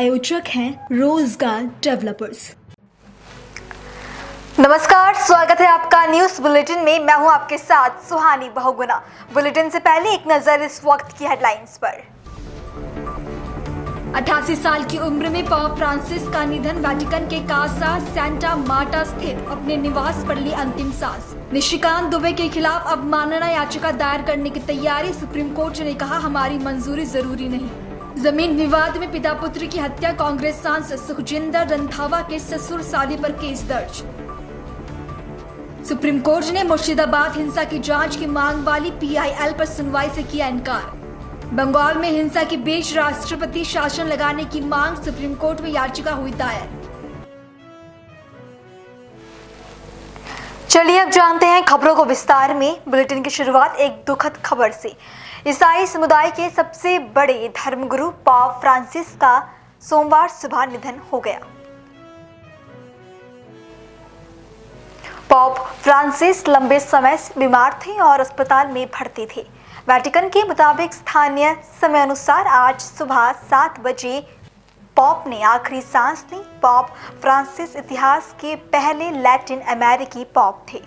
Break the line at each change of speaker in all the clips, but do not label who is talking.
प्रायोजक हैं रोजगार डेवलपर्स।
नमस्कार, स्वागत है आपका न्यूज बुलेटिन में। मैं हूं आपके साथ सुहानी बहुगुना। बुलेटिन से पहले एक नजर इस वक्त की हेडलाइंस पर।
88 साल की उम्र में पॉप फ्रांसिस का निधन। वेटिकन के कासा सेंटा मार्टा स्थित अपने निवास पर ली अंतिम सांस। निशिकांत दुबे के खिलाफ अवमानना याचिका दायर करने की तैयारी। सुप्रीम कोर्ट ने कहा हमारी मंजूरी जरूरी नहीं। जमीन विवाद में पिता पुत्र की हत्या। कांग्रेस सांसद सुखजिंदर रंधावा के ससुर साली पर केस दर्ज। सुप्रीम कोर्ट ने मुर्शिदाबाद हिंसा की जांच की मांग वाली पीआईएल पर सुनवाई से किया इनकार। बंगाल में हिंसा के बीच राष्ट्रपति शासन लगाने की मांग। सुप्रीम कोर्ट में याचिका हुई दायर।
चलिए अब जानते हैं खबरों को विस्तार में। बुलेटिन की शुरुआत एक दुखद खबर से। ईसाई समुदाय के सबसे बड़े धर्मगुरु पॉप फ्रांसिस का सोमवार सुबह निधन हो गया। पॉप फ्रांसिस लंबे समय से बीमार थे और अस्पताल में भर्ती थे। वेटिकन के मुताबिक स्थानीय समय अनुसार आज सुबह 7 बजे पॉप ने आखिरी सांस ली। पॉप फ्रांसिस इतिहास के पहले लैटिन अमेरिकी पॉप थे।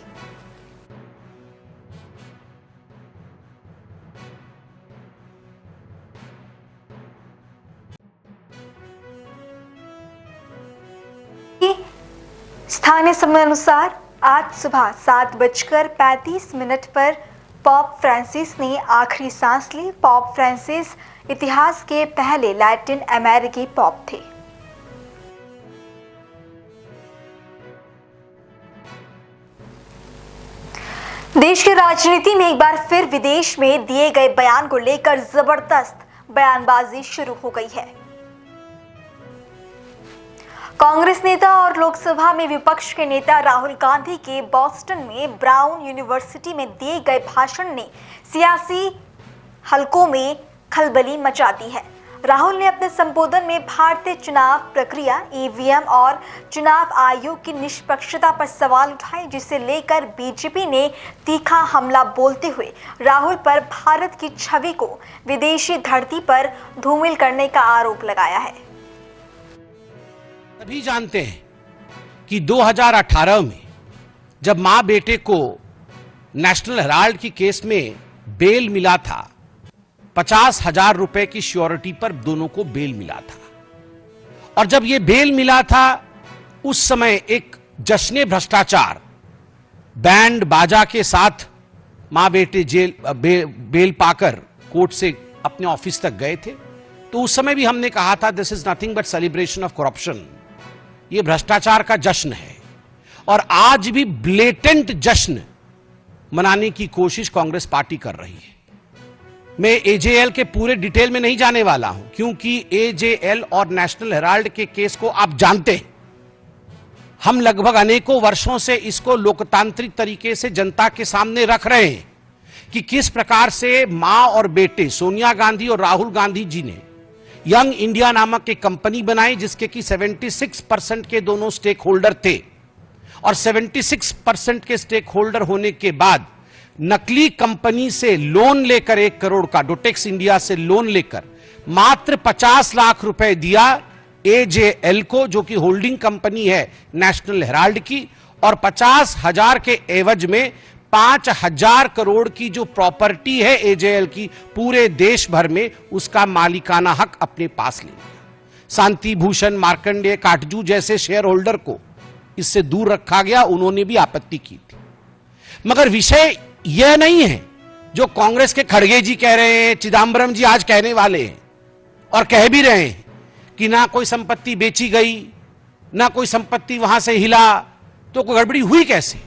स्थानीय समय अनुसार आज सुबह 7:35 पर पॉप फ्रांसिस ने आखिरी सांस ली। पॉप फ्रांसिस इतिहास के पहले लैटिन अमेरिकी पॉप थे। देश की राजनीति में एक बार फिर विदेश में दिए गए बयान को लेकर जबरदस्त बयानबाजी शुरू हो गई है। कांग्रेस नेता और लोकसभा में विपक्ष के नेता राहुल गांधी के बॉस्टन में ब्राउन यूनिवर्सिटी में दिए गए भाषण ने सियासी हलकों में खलबली मचा दी है। राहुल ने अपने संबोधन में भारतीय चुनाव प्रक्रिया, ईवीएम और चुनाव आयोग की निष्पक्षता पर सवाल उठाए, जिसे लेकर बीजेपी ने तीखा हमला बोलते हुए राहुल पर भारत की छवि को विदेशी धरती पर धूमिल करने का आरोप लगाया है।
सभी जानते हैं कि 2018 में जब मां बेटे को नेशनल हेराल्ड की केस में बेल मिला था, 50,000 रुपए की श्योरिटी पर दोनों को बेल मिला था। और जब यह बेल मिला था, उस समय एक जश्न भ्रष्टाचार बैंड बाजा के साथ मां बेटे बेल पाकर कोर्ट से अपने ऑफिस तक गए थे। तो उस समय भी हमने कहा था this is nothing but celebration of corruption. ये भ्रष्टाचार का जश्न है और आज भी ब्लेटेंट जश्न मनाने की कोशिश कांग्रेस पार्टी कर रही है। मैं एजेएल के पूरे डिटेल में नहीं जाने वाला हूं, क्योंकि एजेएल और नेशनल हेराल्ड के केस को आप जानते हैं। हम लगभग अनेकों वर्षों से इसको लोकतांत्रिक तरीके से जनता के सामने रख रहे हैं कि किस प्रकार से मां और बेटे सोनिया गांधी और राहुल गांधी जी ने यंग इंडिया नामक एक कंपनी बनाई, जिसके कि 76% के दोनों स्टेक होल्डर थे। और 76% के स्टेक होल्डर होने के बाद नकली कंपनी से लोन लेकर 1 करोड़ का, डोटेक्स इंडिया से लोन लेकर मात्र 50 लाख रुपए दिया एजेएल को, जो कि होल्डिंग कंपनी है नेशनल हेराल्ड की। और 50,000 के एवज में 5,000 करोड़ की जो प्रॉपर्टी है एजेएल की, पूरे देश भर में उसका मालिकाना हक अपने पास ले लिया। शांति भूषण, मार्कंडेय, काटजू जैसे शेयर होल्डर को इससे दूर रखा गया, उन्होंने भी आपत्ति की थी। मगर विषय यह नहीं है जो कांग्रेस के खड़गे जी कह रहे हैं, चिदम्बरम जी आज कहने वाले हैं और कह भी रहे हैं कि ना कोई संपत्ति बेची गई, ना कोई संपत्ति वहां से हिला। तो कोई गड़बड़ी हुई कैसे?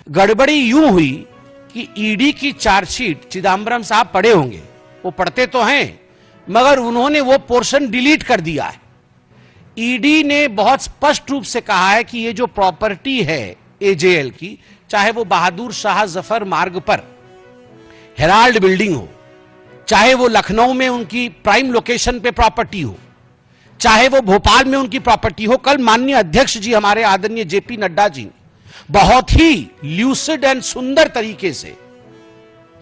गड़बड़ी यूं हुई कि ईडी की चार्जशीट चिदम्बरम साहब पढ़े होंगे, वो पढ़ते तो हैं, मगर उन्होंने वो पोर्शन डिलीट कर दिया है। ईडी ने बहुत स्पष्ट रूप से कहा है कि ये जो प्रॉपर्टी है एजेएल की, चाहे वो बहादुर शाह जफर मार्ग पर हेराल्ड बिल्डिंग हो, चाहे वो लखनऊ में उनकी प्राइम लोकेशन पे प्रॉपर्टी हो, चाहे वो भोपाल में उनकी प्रॉपर्टी हो। कल माननीय अध्यक्ष जी हमारे आदरणीय जेपी नड्डा जी बहुत ही ल्यूसिड एंड सुंदर तरीके से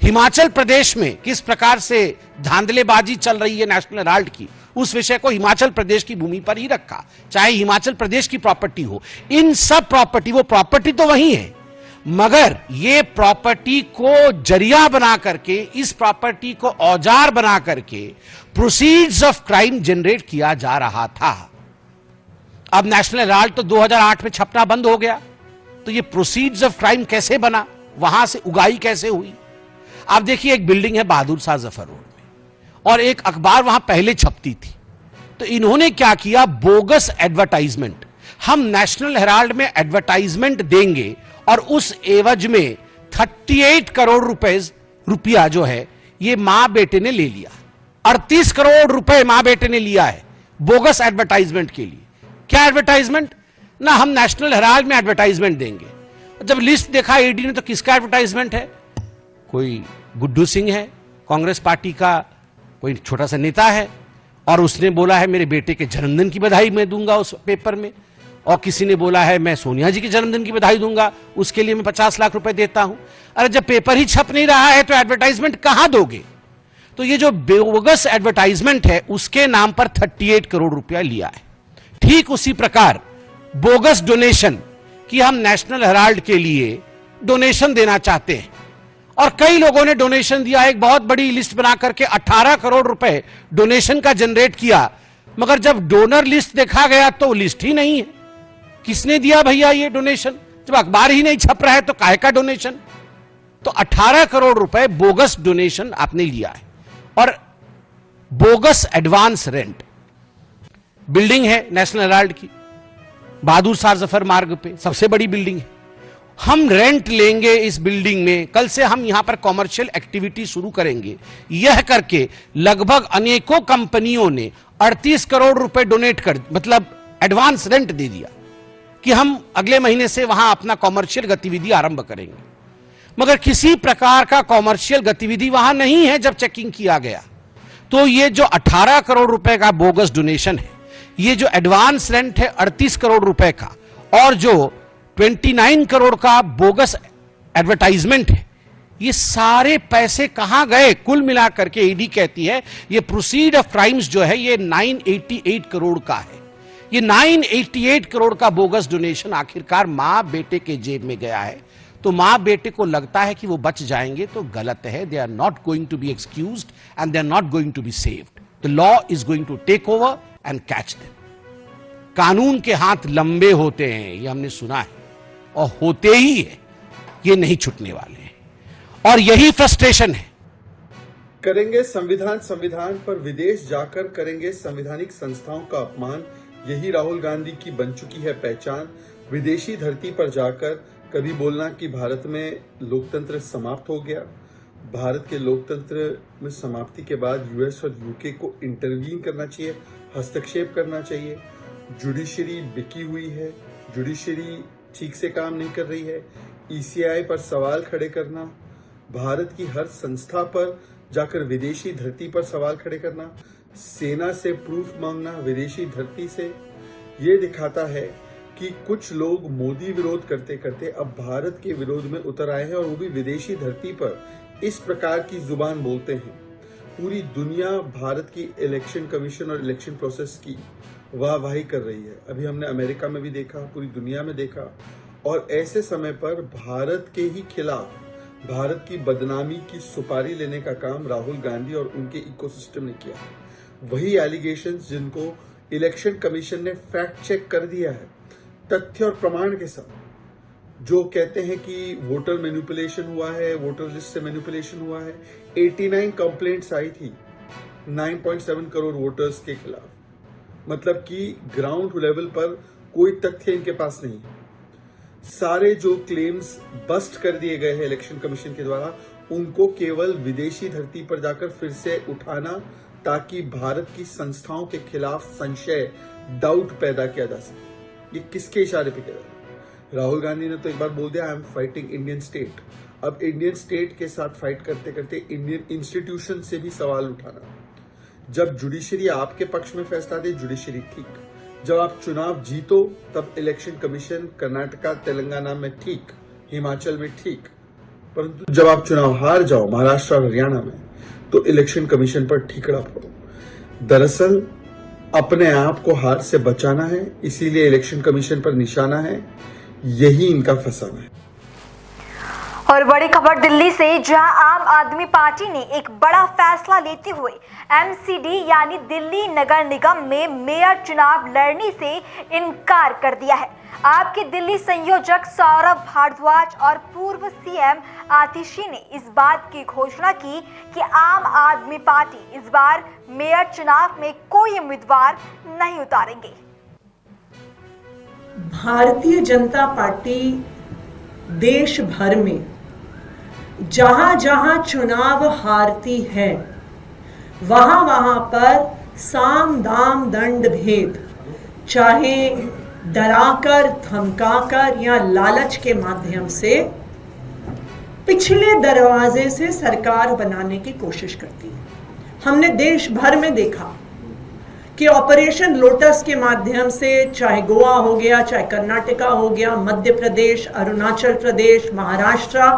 हिमाचल प्रदेश में किस प्रकार से धांधलेबाजी चल रही है नेशनल हेराल्ड की, उस विषय को हिमाचल प्रदेश की भूमि पर ही रखा, चाहे हिमाचल प्रदेश की प्रॉपर्टी हो। इन सब प्रॉपर्टी, वो प्रॉपर्टी तो वही है, मगर ये प्रॉपर्टी को जरिया बना करके, इस प्रॉपर्टी को औजार बना करके प्रोसीड्स ऑफ क्राइम जनरेट किया जा रहा था। अब नेशनल हेराल्ड तो 2008 में छपना बंद हो गया, तो ये प्रोसीड्स ऑफ क्राइम कैसे बना, वहां से उगाई कैसे हुई? आप देखिए, एक बिल्डिंग है बहादुर शाह जफर रोड में, और एक अखबार वहां पहले छपती थी। तो इन्होंने क्या किया, बोगस एडवर्टाइजमेंट, हम नेशनल हेराल्ड में एडवर्टाइजमेंट देंगे और उस एवज में 38 करोड़ रुपया जो है ये मां बेटे ने ले लिया। 38 करोड़ रुपए मां बेटे ने लिया है बोगस एडवर्टाइजमेंट के लिए। क्या एडवर्टाइजमेंट? ना हम नेशनल हेराल्ड में एडवर्टाइजमेंट देंगे। जब लिस्ट देखा ईडी ने तो किसका एडवर्टाइजमेंट है? कोई गुड्डू सिंह है, कांग्रेस पार्टी का कोई छोटा सा नेता है, और उसने बोला है मेरे बेटे के जन्मदिन की बधाई मैं दूंगा उस पेपर में, और किसी ने बोला है मैं सोनिया जी के जन्मदिन की बधाई दूंगा, उसके लिए मैं 50 लाख रुपए देता हूं। अरे जब पेपर ही छप नहीं रहा है तो एडवर्टाइजमेंट कहां दोगे? तो ये जो बोगस एडवर्टाइजमेंट है उसके नाम पर 38 करोड़ रुपया लिया है। ठीक उसी प्रकार बोगस डोनेशन कि हम नेशनल हेराल्ड के लिए डोनेशन देना चाहते हैं, और कई लोगों ने डोनेशन दिया। एक बहुत बड़ी लिस्ट बना करके 18 करोड़ रुपए डोनेशन का जनरेट किया, मगर जब डोनर लिस्ट देखा गया तो लिस्ट ही नहीं है। किसने दिया भैया ये डोनेशन? जब अखबार ही नहीं छप रहा है तो काहे का डोनेशन? तो 18 करोड़ रुपए बोगस डोनेशन आपने लिया है। और बोगस एडवांस रेंट, बिल्डिंग है नेशनल हेराल्ड की बहादुर शाह जफर मार्ग पे, सबसे बड़ी बिल्डिंग है। हम रेंट लेंगे इस बिल्डिंग में, कल से हम यहां पर कॉमर्शियल एक्टिविटी शुरू करेंगे, यह करके लगभग अनेकों कंपनियों ने 38 करोड़ रुपए डोनेट कर, मतलब एडवांस रेंट दे दिया कि हम अगले महीने से वहां अपना कॉमर्शियल गतिविधि आरंभ करेंगे। मगर किसी प्रकार का कॉमर्शियल गतिविधि वहां नहीं है। जब चेकिंग किया गया तो ये जो 18 करोड़ रुपए का बोगस डोनेशन है, ये जो एडवांस रेंट है 38 करोड़ रुपए का, और जो 29 करोड़ का बोगस एडवर्टाइजमेंट है, ये सारे पैसे कहां गए? कुल मिलाकर के ईडी कहती है ये प्रोसीड ऑफ क्राइम्स जो है ये 988 करोड़ का है। ये 988 करोड़ का बोगस डोनेशन आखिरकार मां बेटे के जेब में गया है। तो मां बेटे को लगता है कि वो बच जाएंगे, तो गलत है। They are not going to be excused and they are not going to be saved. The law is going to take over and catch them. कानून के हाथ लंबे होते हैं, ये हमने सुना है, और होते ही है, ये नहीं छूटने वाले हैं, और यही फ्रस्ट्रेशन है।
करेंगे संविधान पर विदेश जाकर करेंगे संवैधानिक संस्थाओं का अपमान, यही राहुल गांधी की बन चुकी है पहचान। विदेशी धरती पर जाकर कभी बोलना कि भारत में लोकतंत्र समाप्त हो गया। भारत के लोकतंत्र में समाप्ति के बाद यूएस और यूके को इंटरवीन करना चाहिए, हस्तक्षेप करना चाहिए। जुडिशरी बिकी हुई है, जुडिशरी ठीक से काम नहीं कर रही है। ईसीआई पर सवाल खड़े करना, भारत की हर संस्था पर जाकर विदेशी धरती पर सवाल खड़े करना, सेना से प्रूफ मांगना विदेशी धरती से, ये दिखाता है कि कुछ लोग मोदी विरोध करते करते अब भारत के विरोध में उतर आए हैं, और वो भी विदेशी धरती पर इस प्रकार की जुबान बोलते हैं। पूरी दुनिया भारत की इलेक्शन कमीशन और इलेक्शन प्रोसेस की वाहवाही कर रही है। अभी हमने अमेरिका में भी देखा, पूरी दुनिया में देखा, और ऐसे समय पर भारत के ही खिलाफ भारत की बदनामी की सुपारी लेने का काम राहुल गांधी और उनके इकोसिस्टम ने किया। वही एलिगेशंस जिनको इलेक्शन कमीशन ने फैक्ट चेक कर दिया है तथ्य और प्रमाण के साथ, जो कहते हैं कि वोटर मैनिपुलेशन हुआ है, वोटर लिस्ट से मैनिपुलेशन हुआ है। 89 कंप्लेंट्स आई थी 9.7 करोड़ वोटर्स के खिलाफ, मतलब कि ग्राउंड लेवल पर कोई तथ्य इनके पास नहीं है। सारे जो क्लेम्स बस्ट कर दिए गए हैं इलेक्शन कमीशन के द्वारा, उनको केवल विदेशी धरती पर जाकर फिर से उठाना, ताकि भारत की संस्थाओं के खिलाफ संशय, डाउट पैदा किया जा सके। ये किसके इशारे पे किया जा रहा है? राहुल गांधी ने तो एक बार बोल दिया, I am fighting Indian state. अब इंडियन स्टेट के साथ फाइट करते करते इंडियन इंस्टीट्यूशन से भी सवाल उठाना। जब जुडिशरी आपके पक्ष में फैसला दे, जुडिशरी ठीक। जब आप चुनाव जीतो तब इलेक्शन कमीशन कर्नाटका तेलंगाना में ठीक, हिमाचल में ठीक, परंतु जब आप चुनाव हार जाओ महाराष्ट्र और हरियाणा में, तो इलेक्शन कमीशन पर ठीकरा पड़ो। दरअसल अपने आप को हार से बचाना है, इसीलिए इलेक्शन कमीशन पर निशाना है। यही इनका फसाना है।
और बड़ी खबर दिल्ली से, जहां आम आदमी पार्टी ने एक बड़ा फैसला लेते हुए एमसीडी यानी दिल्ली नगर निगम में मेयर चुनाव लड़ने से इनकार कर दिया है। आपके दिल्ली संयोजक सौरभ भारद्वाज और पूर्व सीएम आतिशी ने इस बात की घोषणा की कि आम आदमी पार्टी इस बार मेयर चुनाव में कोई उम्मीदवार नहीं उतारेंगे।
भारतीय जनता पार्टी देश भर में जहां जहां चुनाव हारती है वहां वहां पर साम दाम दंड भेद, चाहे डराकर, धमकाकर या लालच के माध्यम से पिछले दरवाजे से सरकार बनाने की कोशिश करती है। हमने देश भर में देखा कि ऑपरेशन लोटस के माध्यम से, चाहे गोवा हो गया, चाहे कर्नाटका हो गया, मध्य प्रदेश, अरुणाचल प्रदेश, महाराष्ट्र,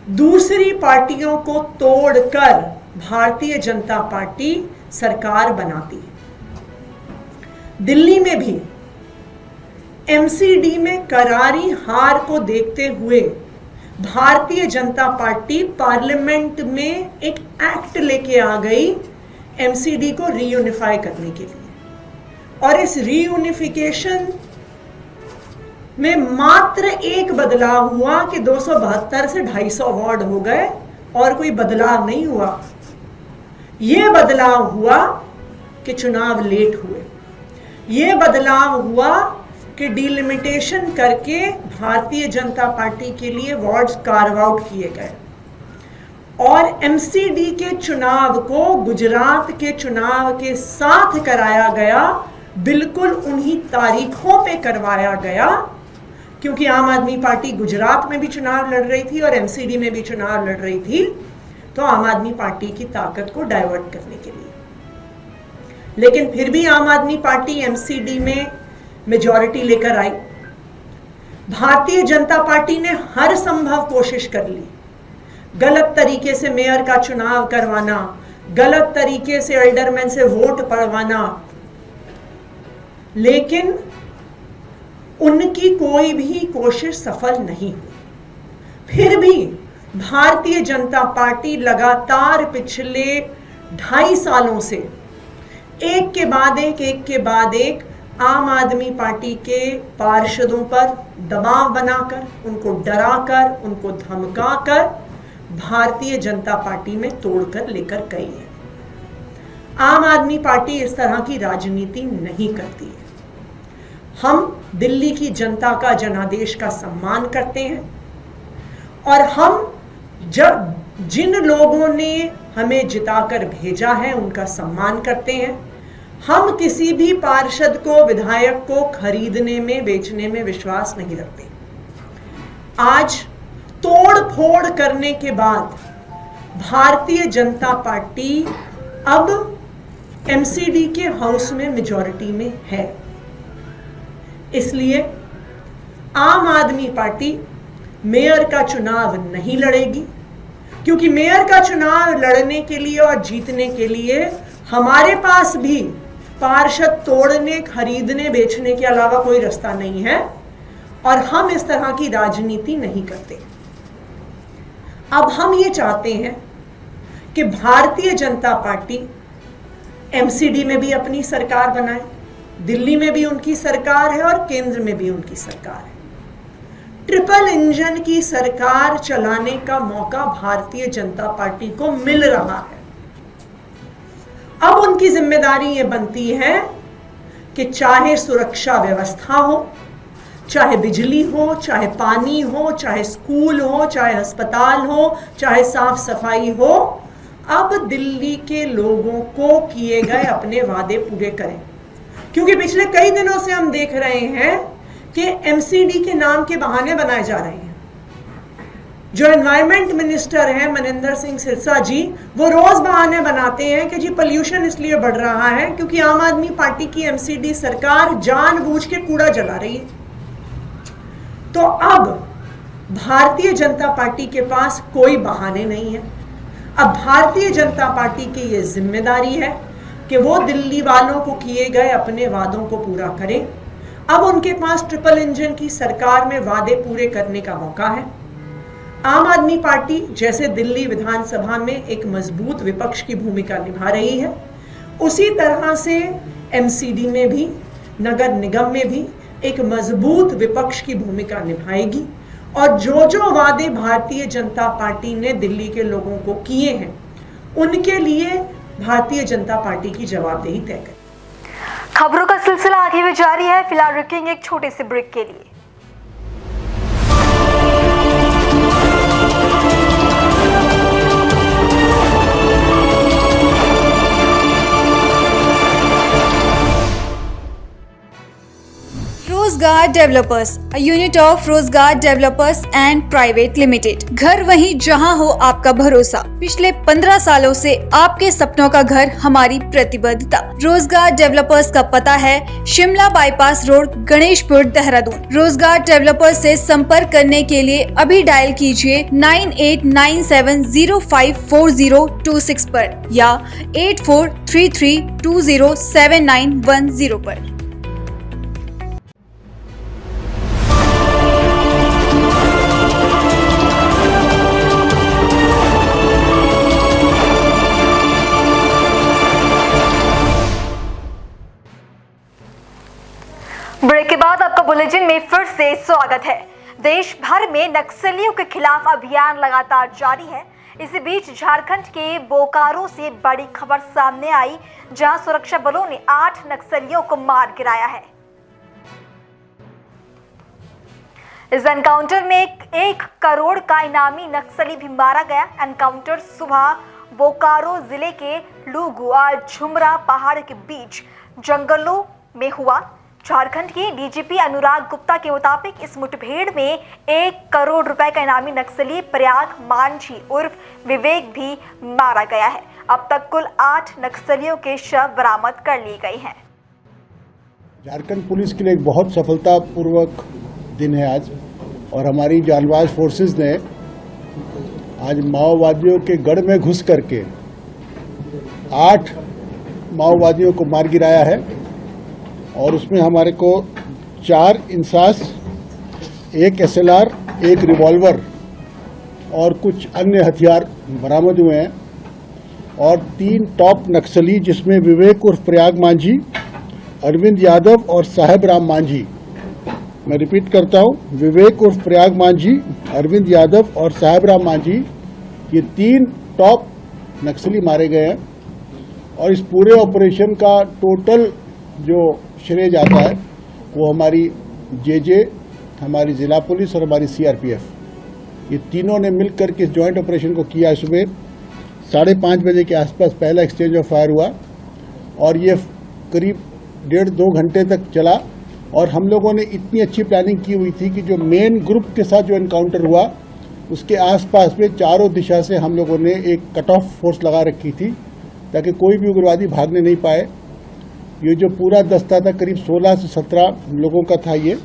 दूसरी पार्टियों को तोड़कर भारतीय जनता पार्टी सरकार बनाती है। दिल्ली में भी एमसीडी में करारी हार को देखते हुए भारतीय जनता पार्टी पार्लियामेंट में एक एक्ट लेके आ गई एमसीडी को रीयूनिफाई करने के लिए। और इस रीयूनिफिकेशन में मात्र एक बदलाव हुआ कि 272 से 250 वार्ड हो गए और कोई बदलाव नहीं हुआ। यह बदलाव हुआ कि चुनाव लेट हुए। यह बदलाव हुआ कि डिलिमिटेशन करके भारतीय जनता पार्टी के लिए वार्ड्स कार्व आउट किए गए और एमसीडी के चुनाव को गुजरात के चुनाव के साथ कराया गया, बिल्कुल उन्हीं तारीखों पे करवाया गया, क्योंकि आम आदमी पार्टी गुजरात में भी चुनाव लड़ रही थी और एमसीडी में भी चुनाव लड़ रही थी, तो आम आदमी पार्टी की ताकत को डाइवर्ट करने के लिए। लेकिन फिर भी आम आदमी पार्टी एमसीडी में मेजॉरिटी लेकर आई। भारतीय जनता पार्टी ने हर संभव कोशिश कर ली, गलत तरीके से मेयर का चुनाव करवाना, गलत तरीके से एल्डरमैन से वोट पड़वाना, लेकिन उनकी कोई भी कोशिश सफल नहीं हुई। फिर भी भारतीय जनता पार्टी लगातार पिछले 2.5 सालों से एक के बाद एक आम आदमी पार्टी के पार्षदों पर दबाव बनाकर, उनको डराकर, उनको धमकाकर भारतीय जनता पार्टी में तोड़कर लेकर गई है। आम आदमी पार्टी इस तरह की राजनीति नहीं करती है। हम दिल्ली की जनता का, जनादेश का सम्मान करते हैं और हम जिन लोगों ने हमें जिताकर भेजा है उनका सम्मान करते हैं। हम किसी भी पार्षद को, विधायक को खरीदने में, बेचने में विश्वास नहीं रखते। आज तोड़ फोड़ करने के बाद भारतीय जनता पार्टी अब एमसीडी के हाउस में मेजॉरिटी में है, इसलिए आम आदमी पार्टी मेयर का चुनाव नहीं लड़ेगी, क्योंकि मेयर का चुनाव लड़ने के लिए और जीतने के लिए हमारे पास भी पार्षद तोड़ने, खरीदने, बेचने के अलावा कोई रास्ता नहीं है और हम इस तरह की राजनीति नहीं करते। अब हम ये चाहते हैं कि भारतीय जनता पार्टी एमसीडी में भी अपनी सरकार बनाए, दिल्ली में भी उनकी सरकार है और केंद्र में भी उनकी सरकार है। ट्रिपल इंजन की सरकार चलाने का मौका भारतीय जनता पार्टी को मिल रहा है। अब उनकी जिम्मेदारी ये बनती है कि चाहे सुरक्षा व्यवस्था हो, चाहे बिजली हो, चाहे पानी हो, चाहे स्कूल हो, चाहे अस्पताल हो, चाहे साफ सफाई हो, अब दिल्ली के लोगों को किए गए अपने वादे पूरे करें। क्योंकि पिछले कई दिनों से हम देख रहे हैं कि एमसीडी के नाम के बहाने बनाए जा रहे हैं। जो एनवायरमेंट मिनिस्टर हैं मनिंदर सिंह सिरसा जी, वो रोज बहाने बनाते हैं कि जी पोल्यूशन इसलिए बढ़ रहा है क्योंकि आम आदमी पार्टी की एमसीडी सरकार जानबूझ के कूड़ा जला रही है। तो अब भारतीय जनता पार्टी के पास कोई बहाने नहीं है। अब भारतीय जनता पार्टी की ये जिम्मेदारी है कि वो दिल्ली वालों को किए गए अपने वादों को पूरा करें। अब उनके पास ट्रिपल इंजन की सरकार में वादे पूरे करने का मौका है। आम आदमी पार्टी जैसे दिल्ली विधानसभा में एक मजबूत विपक्ष की भूमिका निभा रही है, उसी तरह से एमसीडी में भी, नगर निगम में भी एक मजबूत विपक्ष की भूमिका निभाएगी और जो जो वादे भारतीय जनता पार्टी ने दिल्ली के लोगों को किए हैं उनके लिए भारतीय जनता पार्टी की जवाबदेही तय करेगी।
खबरों का सिलसिला आगे भी जारी है। फिलहाल रुकेंगे एक छोटे से ब्रेक के लिए।
रोजगार डेवलपर्स, अ यूनिट ऑफ रोजगार डेवलपर्स एंड प्राइवेट लिमिटेड। घर वहीं जहां हो आपका भरोसा। पिछले 15 सालों से आपके सपनों का घर हमारी प्रतिबद्धता। रोजगार डेवलपर्स का पता है शिमला बाईपास रोड, गणेशपुर, देहरादून। रोजगार डेवलपर्स से संपर्क करने के लिए अभी डायल कीजिए 9897054026 पर या 8433207910 पर।
ब्रेक के बाद आपका बुलेटिन में फिर से स्वागत है। देश भर में नक्सलियों के खिलाफ अभियान लगातार जारी है। इसी बीच झारखंड के बोकारो से बड़ी खबर सामने आई, जहां सुरक्षा बलों ने 8 नक्सलियों को मार गिराया है। इस एनकाउंटर में 1 करोड़ का इनामी नक्सली भी मारा गया। एनकाउंटर सुबह बोकारो जिले के लुगु और झुमरा पहाड़ के बीच जंगलों में हुआ। झारखंड के डीजीपी अनुराग गुप्ता के मुताबिक इस मुठभेड़ में 1 करोड़ रुपए का इनामी नक्सली प्रयाग मांझी उर्फ विवेक भी मारा गया है। अब तक कुल 8 नक्सलियों के शव बरामद कर लिए गए हैं।
झारखंड पुलिस के लिए एक बहुत सफलतापूर्वक दिन है आज, और हमारी जांबाज फोर्सेस ने आज माओवादियों के गढ़ में घुस करके 8 माओवादियों को मार गिराया है, और उसमें हमारे को 4 इंसास, 1 SLR, 1 रिवॉल्वर और कुछ अन्य हथियार बरामद हुए हैं, और 3 टॉप नक्सली जिसमें विवेक उर्फ प्रयाग मांझी, अरविंद यादव और साहेब राम मांझी। मैं रिपीट करता हूं, विवेक उर्फ प्रयाग मांझी, अरविंद यादव और साहेब राम मांझी, ये 3 टॉप नक्सली मारे गए हैं। और इस पूरे ऑपरेशन का टोटल जो श्रेय जाता है वो हमारी जेजे, हमारी जिला पुलिस और हमारी CRPF, ये तीनों ने मिलकर के इस जॉइंट ऑपरेशन को किया। सुबह 5:30 बजे के आसपास पहला एक्सचेंज ऑफ फायर हुआ, और ये करीब 1.5-2 घंटे तक चला। और हम लोगों ने इतनी अच्छी प्लानिंग की हुई थी कि जो मेन ग्रुप के साथ जो एनकाउंटर हुआ उसके आसपास में चारों दिशा से हम लोगों ने एक कट ऑफ फोर्स लगा रखी थी, ताकि कोई भी उग्रवादी भागने नहीं पाए। ये जो पूरा दस्ता था करीब 16 से 17 लोगों का था ये,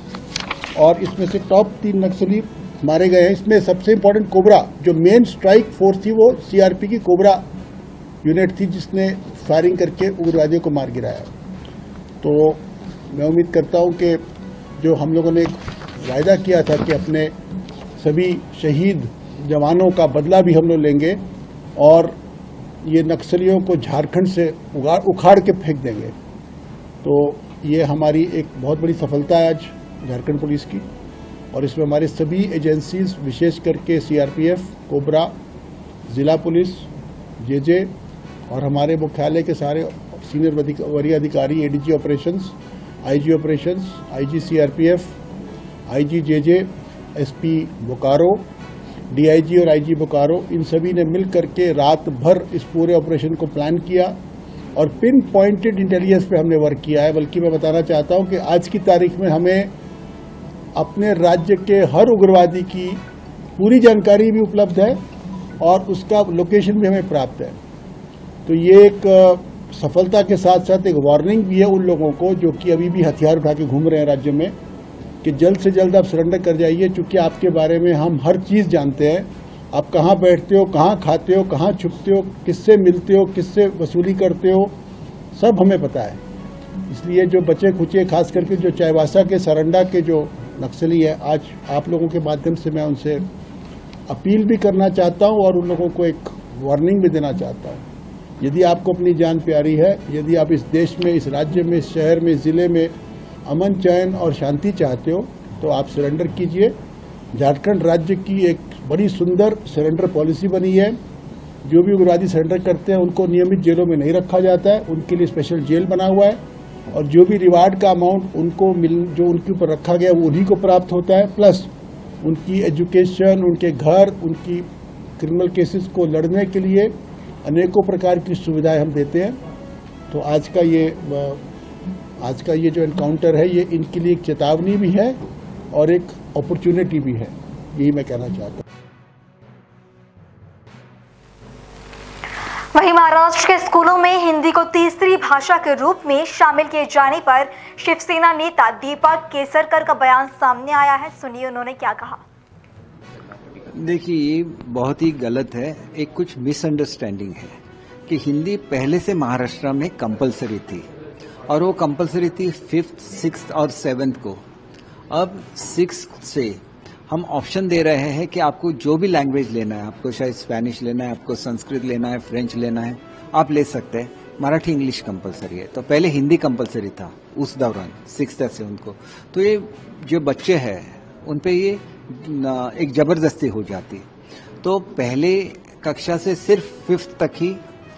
और इसमें से टॉप 3 नक्सली मारे गए हैं। इसमें सबसे इम्पोर्टेंट कोबरा, जो मेन स्ट्राइक फोर्स थी, वो CRP की कोबरा यूनिट थी, जिसने फायरिंग करके उग्रवादियों को मार गिराया। तो मैं उम्मीद करता हूं कि जो हम लोगों ने वायदा किया था कि अपने सभी शहीद जवानों का बदला भी हम लोग लेंगे, और ये नक्सलियों को झारखंड से उखाड़ के फेंक देंगे। तो ये हमारी एक बहुत बड़ी सफलता है आज झारखंड पुलिस की, और इसमें हमारे सभी एजेंसीज, विशेष करके CRPF, कोबरा, जिला पुलिस, JJ और हमारे मुख्यालय के सारे सीनियर वरीय अधिकारी, ADG operations, IG operations, IG CRPF, IG JJ, SP Bokaro, DIG और IG बोकारो, इन सभी ने मिल करके रात भर इस पूरे ऑपरेशन को प्लान किया, और पिन पॉइंटेड इंटेलिजेंस पे हमने वर्क किया है। बल्कि मैं बताना चाहता हूं कि आज की तारीख में हमें अपने राज्य के हर उग्रवादी की पूरी जानकारी भी उपलब्ध है, और उसका लोकेशन भी हमें प्राप्त है। तो ये एक सफलता के साथ साथ एक वार्निंग भी है उन लोगों को जो कि अभी भी हथियार उठा के घूम रहे हैं राज्य में, कि जल्द से जल्द आप सरेंडर कर जाइए, क्योंकि आपके बारे में हम हर चीज़ जानते हैं। आप कहाँ बैठते हो, कहाँ खाते हो, कहाँ छुपते हो, किससे मिलते हो, किससे वसूली करते हो, सब हमें पता है। इसलिए जो बचे खुचे, खास करके जो चाईबासा के सरंडा के जो नक्सली है, आज आप लोगों के माध्यम से मैं उनसे अपील भी करना चाहता हूं और उन लोगों को एक वार्निंग भी देना चाहता हूं। यदि आपको अपनी जान प्यारी है, यदि आप इस देश में, इस राज्य में, इस शहर में, इस जिले में अमन, चैन और शांति चाहते हो तो आप सरेंडर कीजिए। झारखंड राज्य की एक बड़ी सुंदर सरेंडर पॉलिसी बनी है। जो भी उग्रवादी सरेंडर करते हैं उनको नियमित जेलों में नहीं रखा जाता है, उनके लिए स्पेशल जेल बना हुआ है और जो भी रिवार्ड का अमाउंट उनको जो उनके ऊपर रखा गया वो उन्हीं को प्राप्त होता है, प्लस उनकी एजुकेशन, उनके घर, उनकी क्रिमिनल केसेस को लड़ने के लिए अनेकों प्रकार की सुविधाएं हम देते हैं। तो आज का ये जो एनकाउंटर है ये इनके लिए एक चेतावनी भी है और एक अपॉर्चुनिटी भी है, यही मैं कहना चाहता हूँ।
वहीं महाराष्ट्र के स्कूलों में हिंदी को तीसरी भाषा के रूप में शामिल किए जाने पर शिवसेना नेता दीपक केसरकर का बयान सामने आया है। सुनिए उन्होंने क्या कहा।
देखिए, ये बहुत ही गलत है। एक कुछ मिसअंडरस्टैंडिंग है कि हिंदी पहले से महाराष्ट्र में कंपलसरी थी और वो कंपलसरी थी 5th, 6th और 7th को। अब 6th से हम ऑप्शन दे रहे हैं कि आपको जो भी लैंग्वेज लेना है, आपको शायद स्पेनिश लेना है, आपको संस्कृत लेना है, फ्रेंच लेना है, आप ले सकते हैं। मराठी, इंग्लिश कंपलसरी है। तो पहले हिंदी कंपलसरी था उस दौरान 6th से उनको। तो ये जो बच्चे हैं उन पे ये एक जबरदस्ती हो जाती। तो पहले कक्षा से सिर्फ 5th तक ही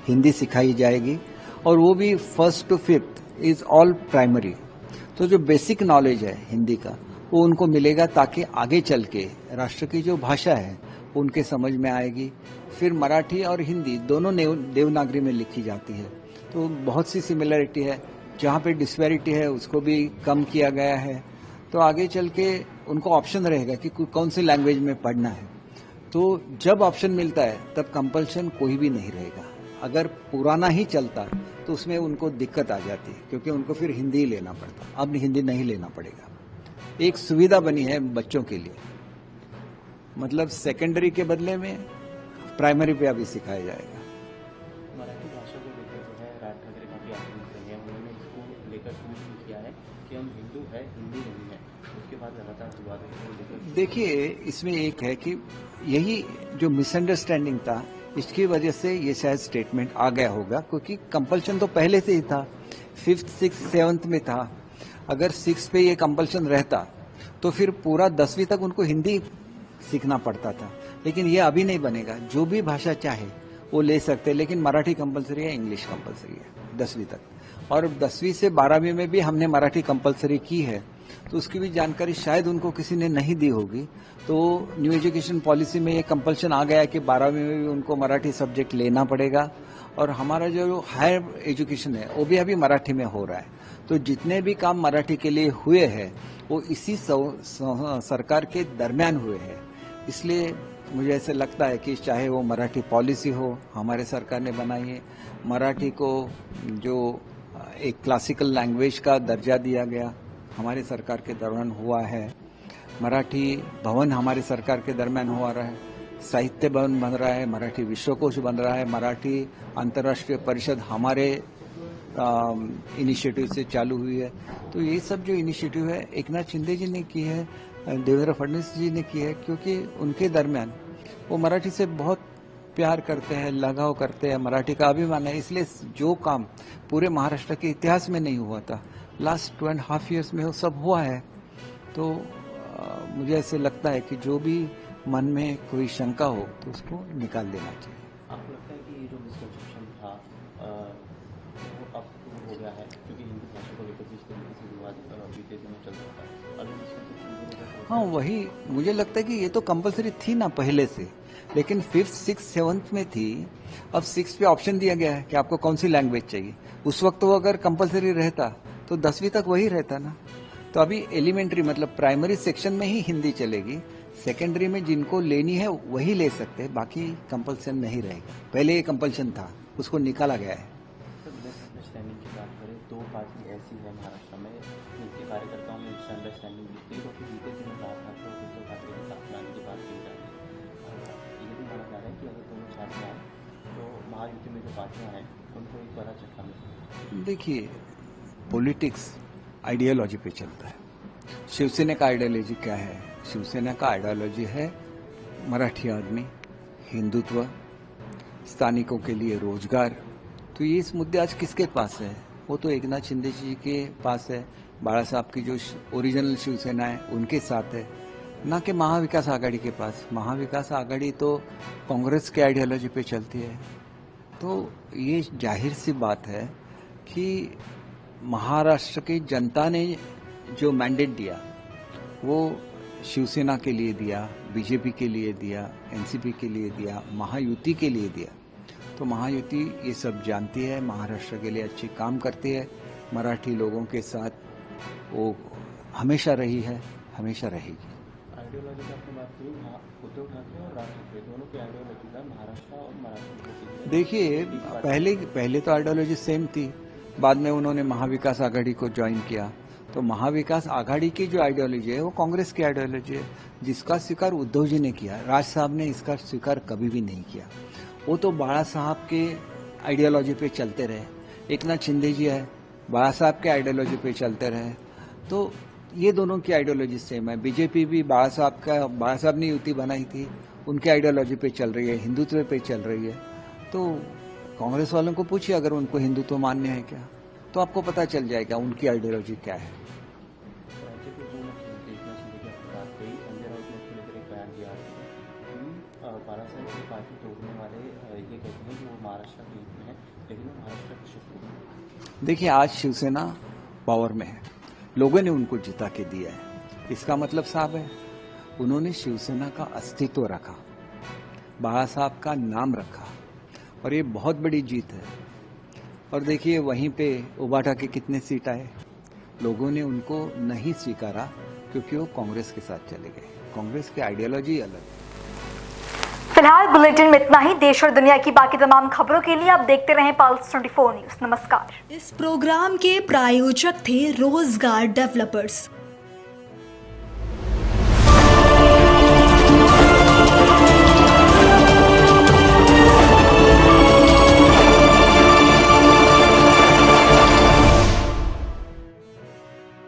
हिंदी सिखाई जाएगी और वो भी 1st to 5th is all primary. तो जो बेसिक नॉलेज है हिंदी का वो उनको मिलेगा ताकि आगे चल के राष्ट्र की जो भाषा है उनके समझ में आएगी। फिर मराठी और हिंदी दोनों देवनागरी में लिखी जाती है, तो बहुत सी सिमिलरिटी है। जहाँ पे डिस्पैरिटी है उसको भी कम किया गया है। तो आगे चल के उनको ऑप्शन रहेगा कि कौन सी लैंग्वेज में पढ़ना है। तो जब ऑप्शन मिलता है तब कंपल्शन कोई भी नहीं रहेगा। अगर पुराना ही चलता तो उसमें उनको दिक्कत आ जाती, क्योंकि उनको फिर हिंदी ही लेना पड़ता। अब हिंदी नहीं लेना पड़ेगा। एक सुविधा बनी है बच्चों के लिए, मतलब सेकेंडरी के बदले में प्राइमरी पे अभी सिखाया जाएगा।
मराठी भाषा को लेकर जो है राज ठाकरे काफी आक्रामक रहे हैं। उन्होंने इसको लेकर ट्वीट किया है कि हम हिंदू है, हिंदी नहीं है। उसके बाद लगातार विवादों को लेकर
देखिए, इसमें एक है कि यही जो मिसअंडरस्टैंडिंग था इसकी वजह से ये शायद स्टेटमेंट आ गया होगा, क्योंकि कंपल्शन तो पहले से ही था, 5th, 6th, 7th में था। अगर 6th पे ये कंपल्शन रहता तो फिर पूरा 10वीं तक उनको हिंदी सीखना पड़ता था। लेकिन ये अभी नहीं बनेगा। जो भी भाषा चाहे वो ले सकते हैं, लेकिन मराठी कंपल्सरी है, इंग्लिश कंपल्सरी है 10वीं तक। और 10वीं से 12वीं में भी हमने मराठी कंपल्सरी की है, तो उसकी भी जानकारी शायद उनको किसी ने नहीं दी होगी। तो न्यू एजुकेशन पॉलिसी में ये कंपल्शन आ गया है कि 12वीं में भी उनको मराठी सब्जेक्ट लेना पड़ेगा। और हमारा जो हायर एजुकेशन है वो भी अभी मराठी में हो रहा है। तो जितने भी काम मराठी के लिए हुए हैं वो इसी सरकार के दरमियान हुए हैं। इसलिए मुझे ऐसे लगता है कि चाहे वो मराठी पॉलिसी हो हमारे सरकार ने बनाई है, मराठी को जो एक क्लासिकल लैंग्वेज का दर्जा दिया गया हमारे सरकार के दौरान हुआ है, मराठी भवन हमारे सरकार के दरमियान हुआ रहा है, साहित्य भवन बन रहा है, मराठी विश्वकोश बन रहा है, मराठी अंतर्राष्ट्रीय परिषद हमारे इनिशिएटिव से चालू हुई है। तो ये सब जो इनिशिएटिव है एक नाथ शिंदे जी ने की है, देवेंद्र फडणवीस जी ने की है, क्योंकि उनके दरमियान वो मराठी से बहुत प्यार करते हैं, लगाव करते हैं, मराठी का अभिमान है। इसलिए जो काम पूरे महाराष्ट्र के इतिहास में नहीं हुआ था, लास्ट 2.5 years में वो सब हुआ है। तो मुझे ऐसे लगता है कि जो भी मन में कोई शंका हो तो उसको निकाल देना चाहिए।
आपको लगता है कि ये जो मिसकंसेप्शन था वो अब हो गया है, क्योंकि हिंदी भाषा को लेकर जिस तरीके से विवाद बीते दिनों चल रहा था, अभी मिसकंसेप्शन?
हाँ, वही मुझे लगता है कि ये तो कंपलसरी थी ना पहले से, लेकिन 5th, 6th, 7th में थी। अब 6th पे ऑप्शन दिया गया है कि आपको कौन सी लैंग्वेज चाहिए। उस वक्त वो अगर कंपलसरी रहता तो 10वीं तक वही रहता ना। तो अभी एलिमेंट्री मतलब प्राइमरी सेक्शन में ही हिंदी चलेगी, सेकेंडरी में जिनको लेनी है वही ले सकते हैं, बाकी कंपल्सन नहीं रहेगा। पहले ये कंपल्सन था, उसको निकाला गया है।
मिसअंडरस्टैंडिंग की बात करें, 2 पार्टी ऐसी है महाराष्ट्र में जिनके कार्यकर्ताओं में मिसअंडरस्टैंडिंग दिखती है, क्योंकि बीते दिनों राज ठाकरे और उद्धव ठाकरे के साथ लाने की बात की जा रही है। ये भी माना जा रहा है कि अगर दोनों साथ में आए तो महायुति में जो पार्टियां हैं उनके को एक बड़ा झटका मिला।
देखिए, पॉलिटिक्स आइडियोलॉजी पे चलता है। शिवसेना का आइडियोलॉजी क्या है? शिवसेना का आइडियोलॉजी है मराठी आदमी, हिंदुत्व, स्थानिकों के लिए रोजगार। तो ये इस मुद्दे आज किसके पास है? वो तो एकनाथ शिंदे जी के पास है, बाला साहब की जो ओरिजिनल शिवसेना है उनके साथ है, ना कि महाविकास आघाड़ी के पास। महाविकास आघाड़ी तो कांग्रेस के आइडियोलॉजी पे चलती है। तो ये जाहिर सी बात है कि महाराष्ट्र की जनता ने जो मैंडेट दिया वो शिवसेना के लिए दिया, बीजेपी के लिए दिया, एनसीपी के लिए दिया, महायुति के लिए दिया। तो महायुति ये सब जानती है, महाराष्ट्र के लिए अच्छी काम करती है, मराठी लोगों के साथ वो हमेशा रही है, हमेशा रहेगी।
आइडियोलॉजी की आपने बात की, उद्धव ठाकरे और राज ठाकरे दोनों की आइडियोलॉजी का महाराष्ट्र और मराठी लोगों के लिए
देखिए, पहले तो आइडियोलॉजी सेम थी, बाद में उन्होंने महाविकास आघाड़ी को ज्वाइन किया। तो महाविकास आघाड़ी की जो आइडियोलॉजी है वो कांग्रेस की आइडियोलॉजी है, जिसका स्वीकार उद्धव जी ने किया। राज साहब ने इसका स्वीकार कभी भी नहीं किया। वो तो बाला साहब के आइडियोलॉजी पे चलते रहे। एकनाथ शिंदे जी है, बाला साहब के आइडियोलॉजी पे चलते रहे। तो ये दोनों की आइडियोलॉजी सेम है। बीजेपी भी बाला साहब ने युति बनाई थी, उनकी आइडियोलॉजी पे चल रही है, हिंदुत्व पे चल रही है। तो कांग्रेस वालों को पूछिए अगर उनको हिंदुत्व मान्य है क्या, तो आपको पता चल जाएगा उनकी आइडियोलॉजी क्या है।
राज्य के पूर्व मुख्यमंत्री एकनाथ शिंदे की बात कही, संजय राउत ने उसको लेकर एक बयान दिया कि बाला साहब की पार्टी तोड़ने वाले ये कहते हैं कि वो महाराष्ट्र के हित में है, लेकिन वो महाराष्ट्र के शत्रु हैं।
देखिए, आज शिवसेना पावर में है, लोगों ने उनको जिता के दिया है। इसका मतलब साहब है, उन्होंने शिवसेना का अस्तित्व रखा, बाला साहब का नाम रखा, और ये बहुत बड़ी जीत है। और देखिए, वहीं पे उबाटा के कितने सीट आए, लोगों ने उनको नहीं स्वीकारा क्योंकि वो कांग्रेस के साथ चले गए। कांग्रेस की आइडियोलॉजी अलग।
फिलहाल बुलेटिन में इतना ही। देश और दुनिया की बाकी तमाम खबरों के लिए आप देखते रहें पल्स 24 न्यूज। नमस्कार।
इस प्रोग्राम के प्रायोजक थे रोजगार डेवलपर्स।